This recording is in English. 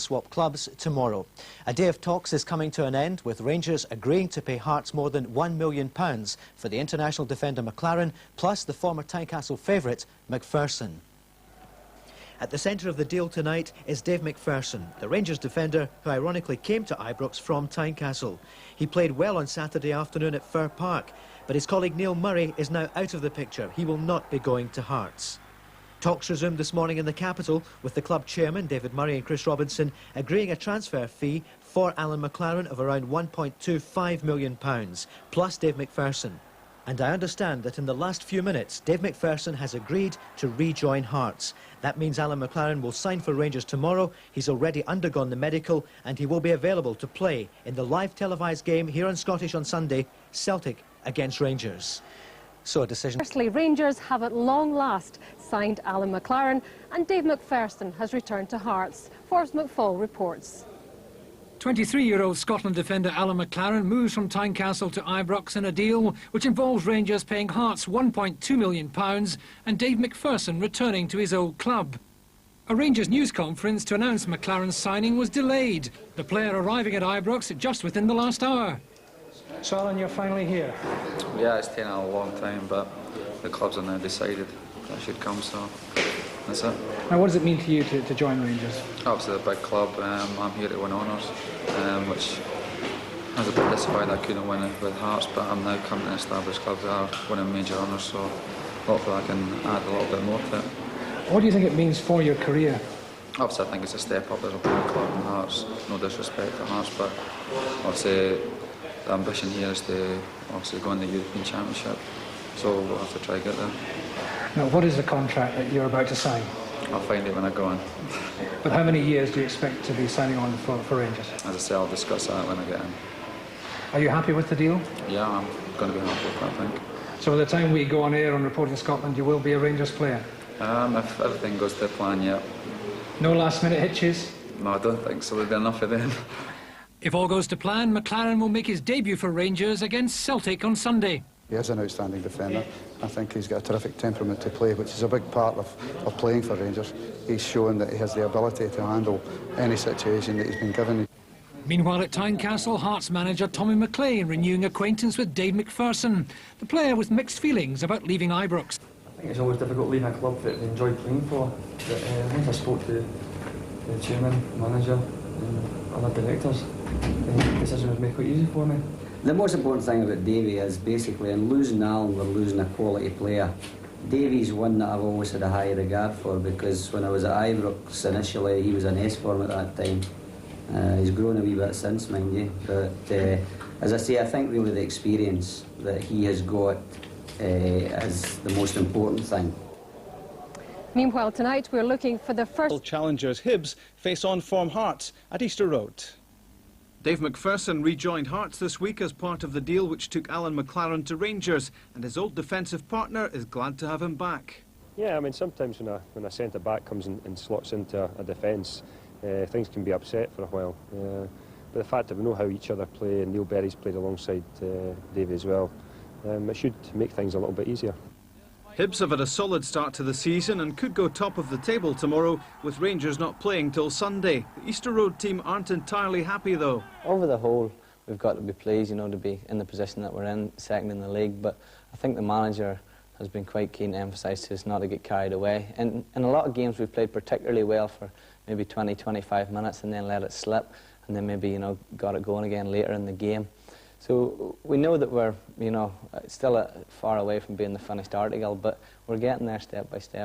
swap clubs tomorrow. A day of talks is coming to an end, with Rangers agreeing to pay Hearts more than £1 million for the international defender McLaren, plus the former Tynecastle favourite McPherson. At the centre of the deal tonight is Dave McPherson, the Rangers defender who ironically came to Ibrox from Tynecastle. He played well on Saturday afternoon at Fir Park, but his colleague Neil Murray is now out of the picture. He will not be going to Hearts. Talks resumed this morning in the capital, with the club chairman, David Murray, and Chris Robinson agreeing a transfer fee for Alan McLaren of around £1.25 million, plus Dave McPherson. And I understand that in the last few minutes, Dave McPherson has agreed to rejoin Hearts. That means Alan McLaren will sign for Rangers tomorrow. He's already undergone the medical, and he will be available to play in the live televised game here on Scottish on Sunday, Celtic against Rangers. So a decision. Firstly, Rangers have at long last signed Alan McLaren, and Dave McPherson has returned to Hearts. Forbes McFall reports. 23-year-old Scotland defender Alan McLaren moves from Tynecastle to Ibrox in a deal which involves Rangers paying Hearts £1.2 million and Dave McPherson returning to his old club. A Rangers news conference to announce McLaren's signing was delayed, the player arriving at Ibrox just within the last hour. So Alan, you're finally here? Yeah, it's taken a long time, but the clubs have now decided that I should come, so that's it. Now, what does it mean to you to join Rangers? Obviously a big club. I'm here to win honours, which I was a bit disappointed I couldn't win it with Hearts, but I'm now coming to established clubs that are winning major honours, so hopefully I can add a little bit more to it. What do you think it means for your career? Obviously I think it's a step up. There's a big club in Hearts, no disrespect to Hearts, but obviously the ambition here is to obviously go in the European Championship, so we'll have to try to get there. Now, what is the contract that you're about to sign? I'll find it when I go in. But how many years do you expect to be signing on for Rangers? As I say, I'll discuss that when I get in. Are you happy with the deal? Yeah, I'm going to be happy with that, I think. So by the time we go on air on Reporting Scotland, you will be a Rangers player? If everything goes to plan, yeah. No last-minute hitches? No, I don't think so. There'll be enough of them. If all goes to plan, McLaren will make his debut for Rangers against Celtic on Sunday. He is an outstanding defender. I think he's got a terrific temperament to play, which is a big part of playing for Rangers. He's shown that he has the ability to handle any situation that he's been given. Meanwhile at Tynecastle, Hearts manager Tommy McLean renewing acquaintance with Dave McPherson, the player with mixed feelings about leaving Ibrox. I think it's always difficult leaving a club that they enjoy playing for. But once I spoke to the chairman, manager and other directors, the decision was made quite easy for me. The most important thing about Davey is basically in losing Alan, we're losing a quality player. Davey's one that I've always had a high regard for, because when I was at Ibrox initially, he was an S form at that time. He's grown a wee bit since, mind you. But as I say, I think really the experience that he has got is the most important thing. Meanwhile, tonight we're looking for the first... Challengers Hibs face on-form Hearts at Easter Road. Dave McPherson rejoined Hearts this week as part of the deal which took Alan McLaren to Rangers, and his old defensive partner is glad to have him back. Yeah, I mean, sometimes when a centre-back comes and slots into a defence, things can be upset for a while. But the fact that we know how each other play, and Neil Berry's played alongside Davey as well, it should make things a little bit easier. Hibs have had a solid start to the season and could go top of the table tomorrow, with Rangers not playing till Sunday. The Easter Road team aren't entirely happy though. Over the whole, we've got to be pleased, you know, to be in the position that we're in, second in the league, but I think the manager has been quite keen to emphasise to us not to get carried away. And in a lot of games we've played particularly well for maybe 20-25 minutes and then let it slip, and then maybe, you know, got it going again later in the game. So we know that we're, you know, still far away from being the finished article, but we're getting there step by step.